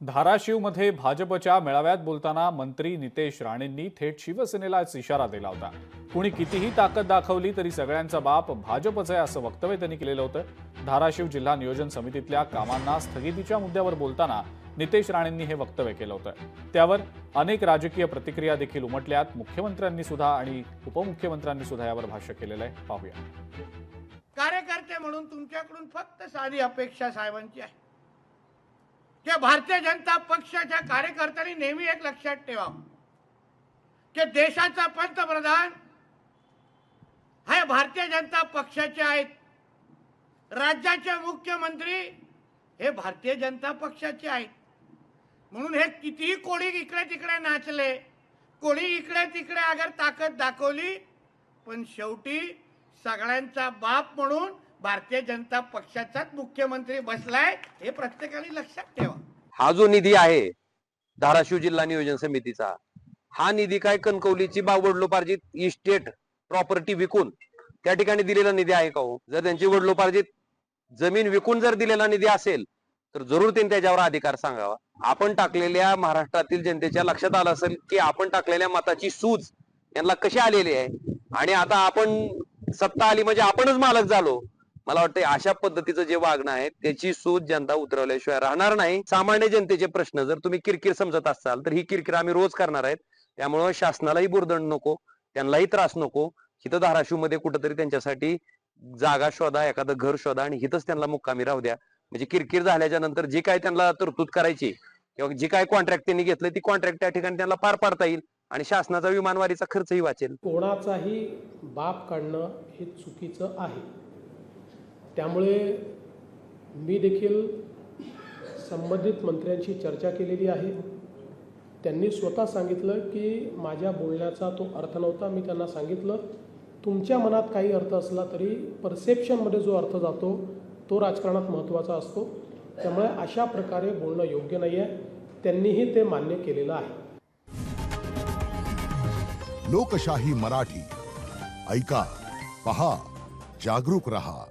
धाराशिवमध्ये भाजपच्या मेळाव्यात बोलताना मंत्री नितेश राणेंनी थेट शिवसेनेलाच इशारा दिला होता। कुणी कितीही ताकद दाखवली तरी सगळ्यांचा बाप भाजपच आहे असं वक्तव्य त्यांनी केलेलं होतं। धाराशिव जिल्हा नियोजन समितीतल्या कामांना स्थगितीच्या मुद्द्यावर बोलताना नितेश राणेंनी हे वक्तव्य केलं होतं। त्यावर अनेक राजकीय प्रतिक्रिया देखील उमटल्यात। मुख्यमंत्र्यांनी सुद्धा आणि उपमुख्यमंत्र्यांनी सुद्धा यावर भाष्य केलेलं आहे, पाहूया। कार्यकर्ते म्हणून तुमच्याकडून फक्त साधी अपेक्षा साहेबांची आहे की भारतीय जनता पक्षाच्या कार्यकर्त्यांनी नेहमी एक लक्षात ठेवावं की देशाचा पंतप्रधान हे भारतीय जनता पक्षाचे आहेत, राज्याचे मुख्यमंत्री हे भारतीय जनता पक्षाचे आहेत। म्हणून हे कितीही कोणी इकडे तिकडे नाचले, कोणी इकडे तिकडे अगर ताकद दाखवली, पण शेवटी सगळ्यांचा बाप म्हणून भारतीय जनता पक्षाचाच मुख्यमंत्री बसलाय, हे प्रत्येकाने लक्षात ठेवा। हा जो निधी आहे धाराशिव जिल्हा नियोजन समितीचा, हा निधी काय कणकवलीची वडिलोपार्जित इस्टेट प्रॉपर्टी विकून त्या ठिकाणी दिलेला निधी आहे का हो? जर त्यांची वडिलोपार्जित जमीन विकून जर दिलेला निधी असेल तर जरूर त्यांनी त्याच्यावर अधिकार सांगावा। आपण टाकलेल्या महाराष्ट्रातील जनतेच्या लक्षात आलं असेल की आपण टाकलेल्या मताची सूज यांना कशी आलेली आहे आणि आता आपण सत्ता आली म्हणजे आपणच मालक झालो। मला वाटतं अशा पद्धतीचं जे वागणं आहे त्याची सूज जनता उतरवल्याशिवाय राहणार नाही। सामान्य जनतेचे प्रश्न जर तुम्ही किरकिर समजत असाल तर ही किरकिर आम्ही रोज करणार आहेत। त्यामुळे शासनालाही बुरदंड नको, त्यांनाही त्रास नको। इथं धाराशिव मध्ये कुठेतरी त्यांच्यासाठी जागा शोधा, एखादं घर शोधा आणि इथंच त्यांना मुक्कामी राहू द्या। म्हणजे किरकिर झाल्याच्या नंतर जी काय त्यांना तरतूद करायची किंवा जी काय कॉन्ट्रॅक्ट त्यांनी घेतलं ती कॉन्ट्रॅक्ट त्या ठिकाणी त्यांना पार पाडता येईल आणि शासनाचा विमानवारीचा खर्चही वाचेल। कोणाचाही बाप काढणं हे चुकीचं आहे। त्यामुळे मी देखील संबंधित मंत्र्यांशी चर्चा केलेली आहे। त्यांनी स्वतः सांगितलं की माझ्या बोलण्याचा तो अर्थ नव्हता। मी त्यांना सांगितलं तुमच्या मनात काही अर्थ असला तरी परसेप्शनमध्ये जो अर्थ जातो तो राजकारणात महत्त्वाचा असतो। त्यामुळे अशा प्रकारे बोलणं योग्य नाही आहे। त्यांनीही ते मान्य केलेलं आहे। लोकशाही मराठी ऐका, पहा, जागरूक रहा।